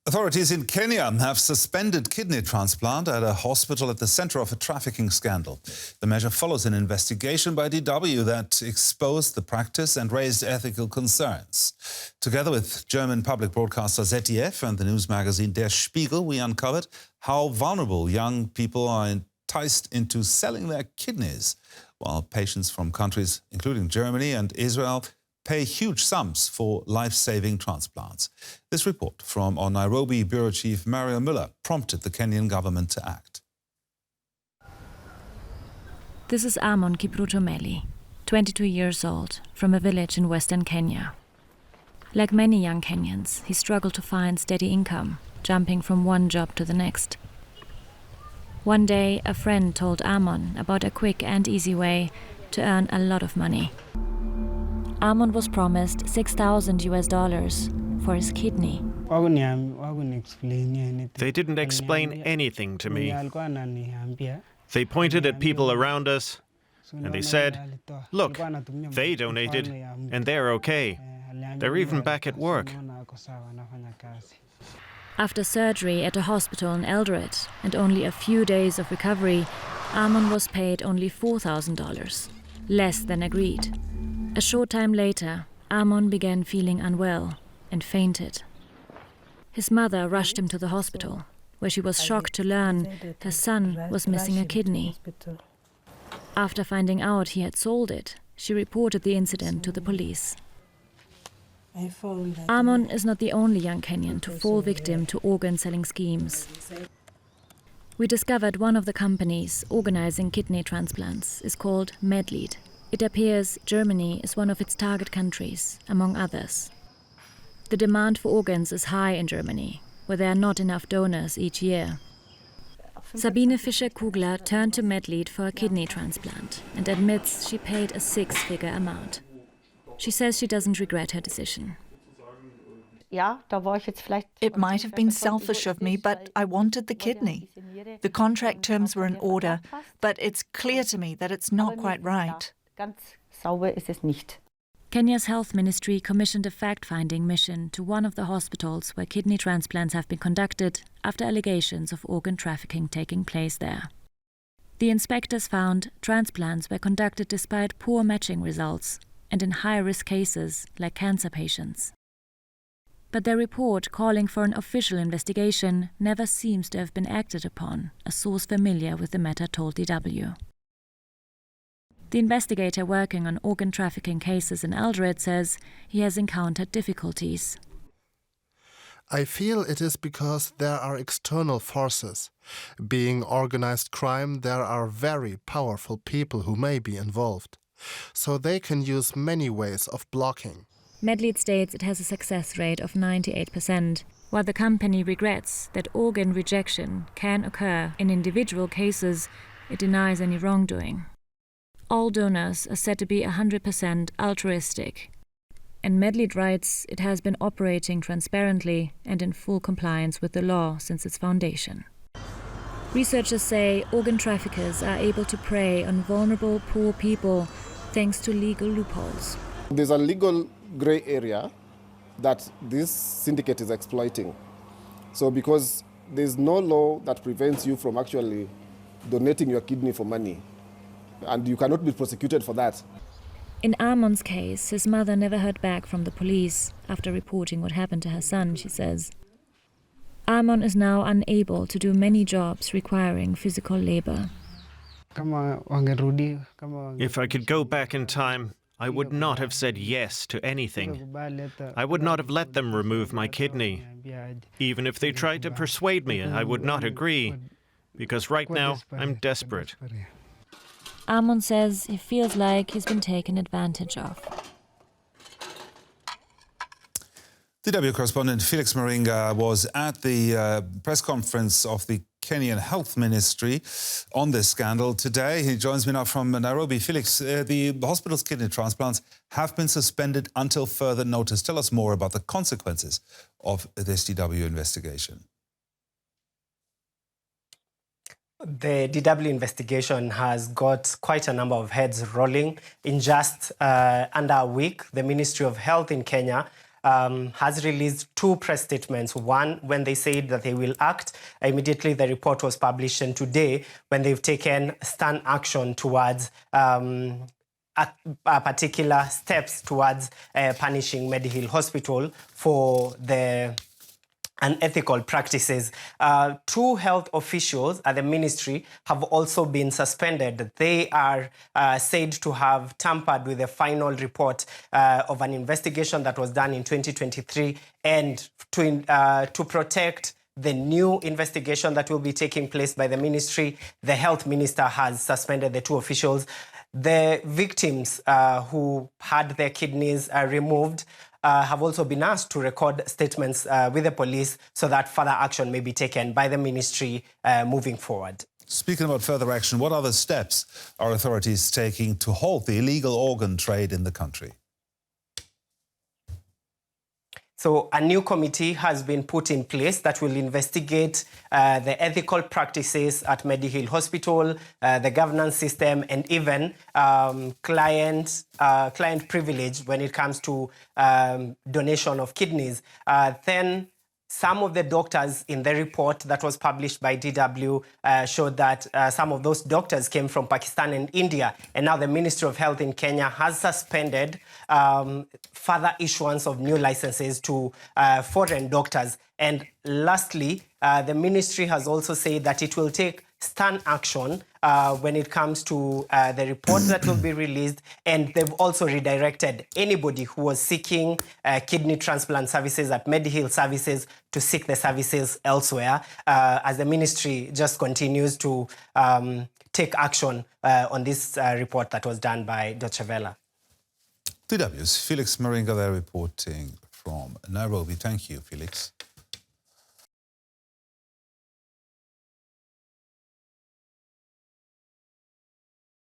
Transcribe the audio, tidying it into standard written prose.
Authorities in Kenya have suspended kidney transplant at a hospital at the centre of a trafficking scandal. The measure follows an investigation by DW that exposed the practice and raised ethical concerns. Together with German public broadcaster ZDF and the news magazine Der Spiegel, we uncovered how vulnerable young people are enticed into selling their kidneys, while patients from countries including Germany and Israel pay huge sums for life-saving transplants. This report from our Nairobi Bureau Chief Mario Müller prompted the Kenyan government to act. This is Amon Kipruto-Meli, 22 years old, from a village in western Kenya. Like many young Kenyans, he struggled to find steady income, jumping from one job to the next. One day, a friend told Amon about a quick and easy way to earn a lot of money. Amon was promised $6,000 for his kidney. They didn't explain anything to me. They pointed at people around us and they said, "Look, they donated and they're okay. They're even back at work." After surgery at a hospital in Eldoret and only a few days of recovery, Amon was paid only $4,000, less than agreed. A short time later, Amon began feeling unwell and fainted. His mother rushed him to the hospital, where she was shocked to learn her son was missing a kidney. After finding out he had sold it, she reported the incident to the police. Amon is not the only young Kenyan to fall victim to organ-selling schemes. We discovered one of the companies organizing kidney transplants is called Medlead. It appears Germany is one of its target countries, among others. The demand for organs is high in Germany, where there are not enough donors each year. Sabine Fischer-Kugler turned to Medlead for a kidney transplant and admits she paid a six-figure amount. She says she doesn't regret her decision. It might have been selfish of me, but I wanted the kidney. The contract terms were in order, but it's clear to me that it's not quite right. Kenya's health ministry commissioned a fact-finding mission to one of the hospitals where kidney transplants have been conducted after allegations of organ trafficking taking place there. The inspectors found transplants were conducted despite poor matching results and in high-risk cases like cancer patients. But their report calling for an official investigation never seems to have been acted upon, a source familiar with the matter told DW. The investigator working on organ trafficking cases in Eldoret says he has encountered difficulties. I feel it is because there are external forces. Being organized crime, there are very powerful people who may be involved. So they can use many ways of blocking. Medlead states it has a success rate of 98%, while the company regrets that organ rejection can occur in individual cases. It denies any wrongdoing. All donors are said to be 100% altruistic. And Medlead writes it has been operating transparently and in full compliance with the law since its foundation. Researchers say organ traffickers are able to prey on vulnerable, poor people thanks to legal loopholes. There's a legal grey area that this syndicate is exploiting. So because there's no law that prevents you from actually donating your kidney for money, and you cannot be prosecuted for that. In Amon's case, his mother never heard back from the police after reporting what happened to her son, she says. Amon is now unable to do many jobs requiring physical labor. If I could go back in time, I would not have said yes to anything. I would not have let them remove my kidney. Even if they tried to persuade me, I would not agree, because right now I'm desperate. Amon says he feels like he's been taken advantage of. DW correspondent Felix Maringa was at the press conference of the Kenyan Health Ministry on this scandal today. He joins me now from Nairobi. Felix, the hospital's kidney transplants have been suspended until further notice. Tell us more about the consequences of this DW investigation. The DW investigation has got quite a number of heads rolling. In just under a week, the Ministry of Health in Kenya has released two press statements. One, when they said that they will act. Immediately the report was published, and today, when they've taken stern action towards particular steps towards punishing Medihill Hospital for the unethical practices. Two health officials at the ministry have also been suspended. They are said to have tampered with the final report of an investigation that was done in 2023, and to protect the new investigation that will be taking place by the ministry, the health minister has suspended the two officials. The victims who had their kidneys removed have also been asked to record statements with the police so that further action may be taken by the ministry moving forward. Speaking about further action, what other steps are authorities taking to halt the illegal organ trade in the country? So a new committee has been put in place that will investigate the ethical practices at Medihill Hospital, the governance system, and even client privilege when it comes to donation of kidneys. Then some of the doctors in the report that was published by DW showed that some of those doctors came from Pakistan and India. And now the Ministry of Health in Kenya has suspended further issuance of new licenses to foreign doctors. And lastly, the ministry has also said that it will take stern action when it comes to the report that will be released. And they've also redirected anybody who was seeking kidney transplant services at Medihill Services to seek the services elsewhere, as the ministry just continues to take action on this report that was done by Deutsche Welle. DW's Felix Maringa there reporting from Nairobi. Thank you, Felix.